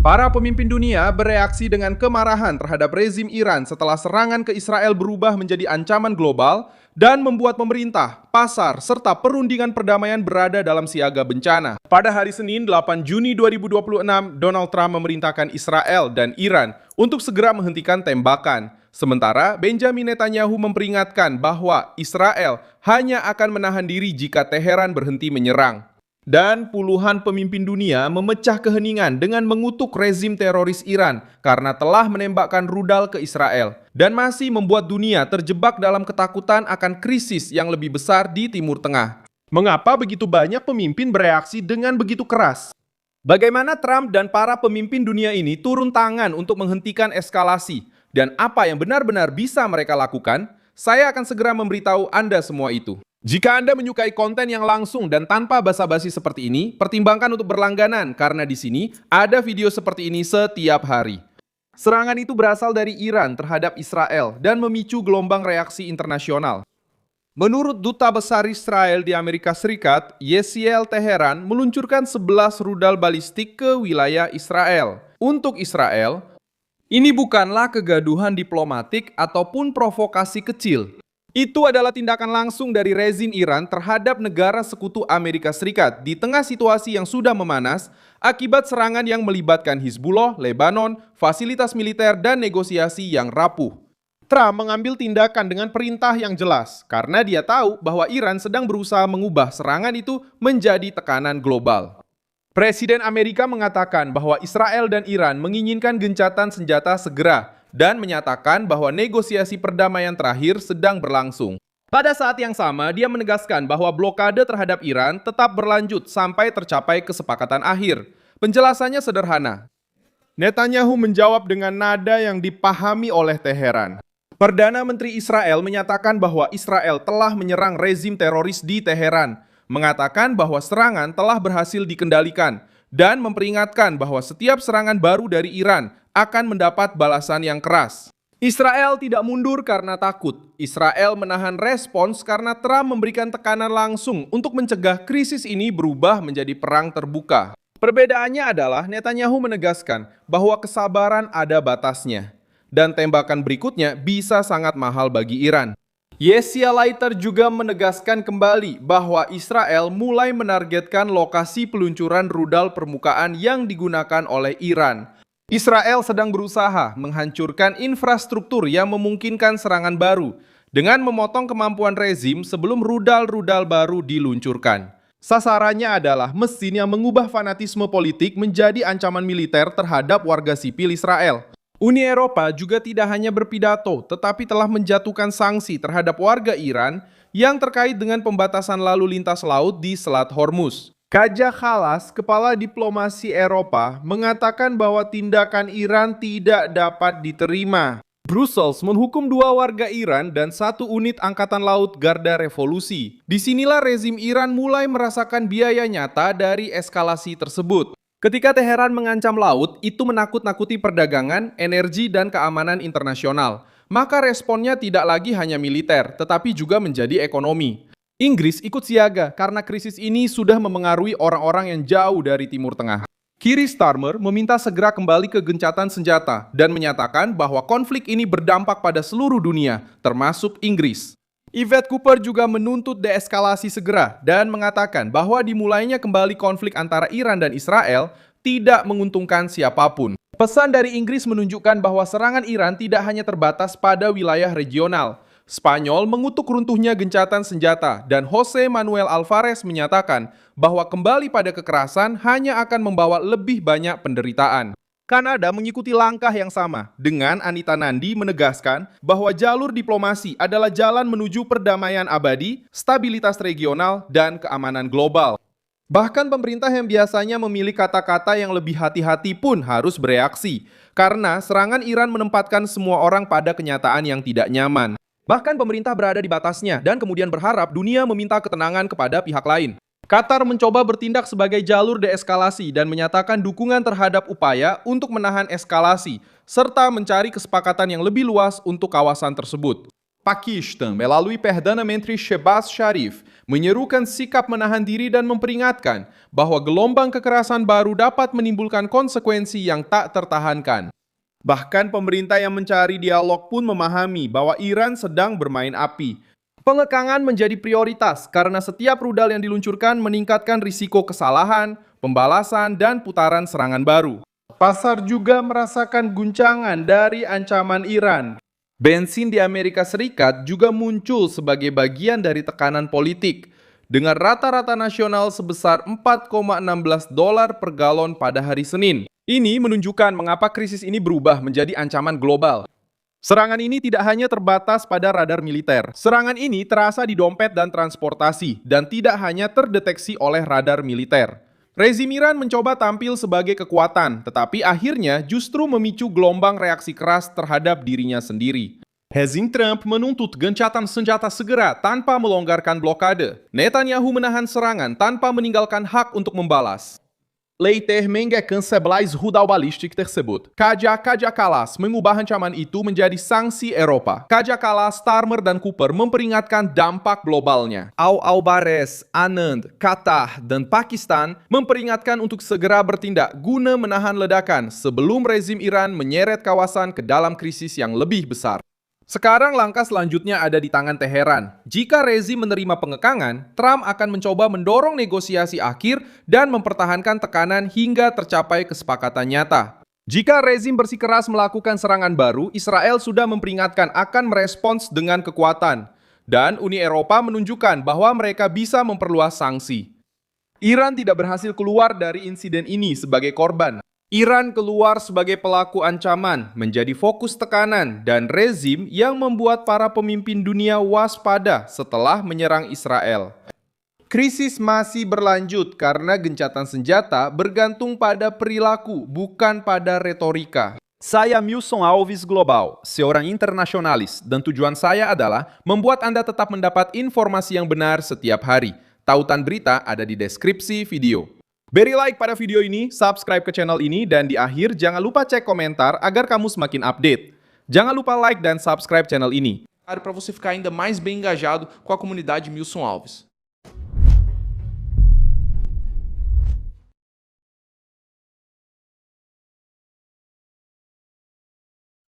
Para pemimpin dunia bereaksi dengan kemarahan terhadap rezim Iran setelah serangan ke Israel berubah menjadi ancaman global dan membuat pemerintah, pasar, serta perundingan perdamaian berada dalam siaga bencana. Pada hari Senin 8 Juni 2026, Donald Trump memerintahkan Israel dan Iran untuk segera menghentikan tembakan. Sementara Benjamin Netanyahu memperingatkan bahwa Israel hanya akan menahan diri jika Teheran berhenti menyerang. Dan puluhan pemimpin dunia memecah keheningan dengan mengutuk rezim teroris Iran karena telah menembakkan rudal ke Israel dan masih membuat dunia terjebak dalam ketakutan akan krisis yang lebih besar di Timur Tengah. Mengapa begitu banyak pemimpin bereaksi dengan begitu keras? Bagaimana Trump dan para pemimpin dunia ini turun tangan untuk menghentikan eskalasi? Dan apa yang benar-benar bisa mereka lakukan? Saya akan segera memberitahu Anda semua itu. Jika Anda menyukai konten yang langsung dan tanpa basa-basi seperti ini, pertimbangkan untuk berlangganan karena di sini ada video seperti ini setiap hari. Serangan itu berasal dari Iran terhadap Israel dan memicu gelombang reaksi internasional. Menurut Duta Besar Israel di Amerika Serikat, Yesiel Teheran meluncurkan 11 rudal balistik ke wilayah Israel. Untuk Israel, ini bukanlah kegaduhan diplomatik ataupun provokasi kecil. Itu adalah tindakan langsung dari rezim Iran terhadap negara sekutu Amerika Serikat di tengah situasi yang sudah memanas akibat serangan yang melibatkan Hizbullah, Lebanon, fasilitas militer, dan negosiasi yang rapuh. Trump mengambil tindakan dengan perintah yang jelas karena dia tahu bahwa Iran sedang berusaha mengubah serangan itu menjadi tekanan global. Presiden Amerika mengatakan bahwa Israel dan Iran menginginkan gencatan senjata segera dan menyatakan bahwa negosiasi perdamaian terakhir sedang berlangsung. Pada saat yang sama, dia menegaskan bahwa blokade terhadap Iran tetap berlanjut sampai tercapai kesepakatan akhir. Penjelasannya sederhana. Netanyahu menjawab dengan nada yang dipahami oleh Teheran. Perdana Menteri Israel menyatakan bahwa Israel telah menyerang rezim teroris di Teheran, mengatakan bahwa serangan telah berhasil dikendalikan, dan memperingatkan bahwa setiap serangan baru dari Iran akan mendapat balasan yang keras. Israel tidak mundur karena takut. Israel menahan respons karena Trump memberikan tekanan langsung untuk mencegah krisis ini berubah menjadi perang terbuka. Perbedaannya adalah Netanyahu menegaskan bahwa kesabaran ada batasnya, dan tembakan berikutnya bisa sangat mahal bagi Iran. Yesiel Leiter juga menegaskan kembali bahwa Israel mulai menargetkan lokasi peluncuran rudal permukaan yang digunakan oleh Iran. Israel sedang berusaha menghancurkan infrastruktur yang memungkinkan serangan baru dengan memotong kemampuan rezim sebelum rudal-rudal baru diluncurkan. Sasarannya adalah mesin yang mengubah fanatisme politik menjadi ancaman militer terhadap warga sipil Israel. Uni Eropa juga tidak hanya berpidato, tetapi telah menjatuhkan sanksi terhadap warga Iran yang terkait dengan pembatasan lalu lintas laut di Selat Hormuz. Kaja Kallas, kepala diplomasi Eropa, mengatakan bahwa tindakan Iran tidak dapat diterima. Brussels menghukum 2 warga Iran dan 1 unit angkatan laut Garda Revolusi. Disinilah rezim Iran mulai merasakan biaya nyata dari eskalasi tersebut. Ketika Teheran mengancam laut, itu menakut-nakuti perdagangan, energi, dan keamanan internasional. Maka responnya tidak lagi hanya militer, tetapi juga menjadi ekonomi. Inggris ikut siaga karena krisis ini sudah memengaruhi orang-orang yang jauh dari Timur Tengah. Keir Starmer meminta segera kembali ke gencatan senjata dan menyatakan bahwa konflik ini berdampak pada seluruh dunia, termasuk Inggris. Yvette Cooper juga menuntut deeskalasi segera dan mengatakan bahwa dimulainya kembali konflik antara Iran dan Israel tidak menguntungkan siapapun. Pesan dari Inggris menunjukkan bahwa serangan Iran tidak hanya terbatas pada wilayah regional. Spanyol mengutuk runtuhnya gencatan senjata dan Jose Manuel Alvarez menyatakan bahwa kembali pada kekerasan hanya akan membawa lebih banyak penderitaan. Kanada mengikuti langkah yang sama dengan Anita Nandi menegaskan bahwa jalur diplomasi adalah jalan menuju perdamaian abadi, stabilitas regional, dan keamanan global. Bahkan pemerintah yang biasanya memilih kata-kata yang lebih hati-hati pun harus bereaksi karena serangan Iran menempatkan semua orang pada kenyataan yang tidak nyaman. Bahkan pemerintah berada di batasnya dan kemudian berharap dunia meminta ketenangan kepada pihak lain. Qatar mencoba bertindak sebagai jalur deeskalasi dan menyatakan dukungan terhadap upaya untuk menahan eskalasi, serta mencari kesepakatan yang lebih luas untuk kawasan tersebut. Pakistan melalui Perdana Menteri Shehbaz Sharif menyerukan sikap menahan diri dan memperingatkan bahwa gelombang kekerasan baru dapat menimbulkan konsekuensi yang tak tertahankan. Bahkan pemerintah yang mencari dialog pun memahami bahwa Iran sedang bermain api. Pengekangan menjadi prioritas karena setiap rudal yang diluncurkan meningkatkan risiko kesalahan, pembalasan, dan putaran serangan baru. Pasar juga merasakan guncangan dari ancaman Iran. Bensin di Amerika Serikat juga muncul sebagai bagian dari tekanan politik, dengan rata-rata nasional sebesar $4,16 per galon pada hari Senin. Ini menunjukkan mengapa krisis ini berubah menjadi ancaman global. Serangan ini tidak hanya terbatas pada radar militer. Serangan ini terasa di dompet dan transportasi, dan tidak hanya terdeteksi oleh radar militer. Rezim Iran mencoba tampil sebagai kekuatan, tetapi akhirnya justru memicu gelombang reaksi keras terhadap dirinya sendiri. Rezim Trump menuntut gencatan senjata segera tanpa melonggarkan blokade. Netanyahu menahan serangan tanpa meninggalkan hak untuk membalas. Later mengekang sebelas rudal balistik tersebut. Kaja Kalas mengubah ancaman itu menjadi sanksi Eropa. Kaja Kalas, Starmer, dan Cooper memperingatkan dampak globalnya. Al-Albares, Anand, Qatar, dan Pakistan memperingatkan untuk segera bertindak guna menahan ledakan sebelum rezim Iran menyeret kawasan ke dalam krisis yang lebih besar. Sekarang langkah selanjutnya ada di tangan Teheran. Jika rezim menerima pengekangan, Trump akan mencoba mendorong negosiasi akhir dan mempertahankan tekanan hingga tercapai kesepakatan nyata. Jika rezim bersikeras melakukan serangan baru, Israel sudah memperingatkan akan merespons dengan kekuatan. Dan Uni Eropa menunjukkan bahwa mereka bisa memperluas sanksi. Iran tidak berhasil keluar dari insiden ini sebagai korban. Iran keluar sebagai pelaku ancaman, menjadi fokus tekanan, dan rezim yang membuat para pemimpin dunia waspada setelah menyerang Israel. Krisis masih berlanjut karena gencatan senjata bergantung pada perilaku, bukan pada retorika. Saya Milson Alves Global, seorang internasionalis, dan tujuan saya adalah membuat Anda tetap mendapat informasi yang benar setiap hari. Tautan berita ada di deskripsi video. Beri like pada video ini, subscribe ke channel ini, dan di akhir jangan lupa cek komentar agar kamu semakin update. Jangan lupa like dan subscribe channel ini. Para você ficar ainda mais bem engajado com a comunidade Milson Alves.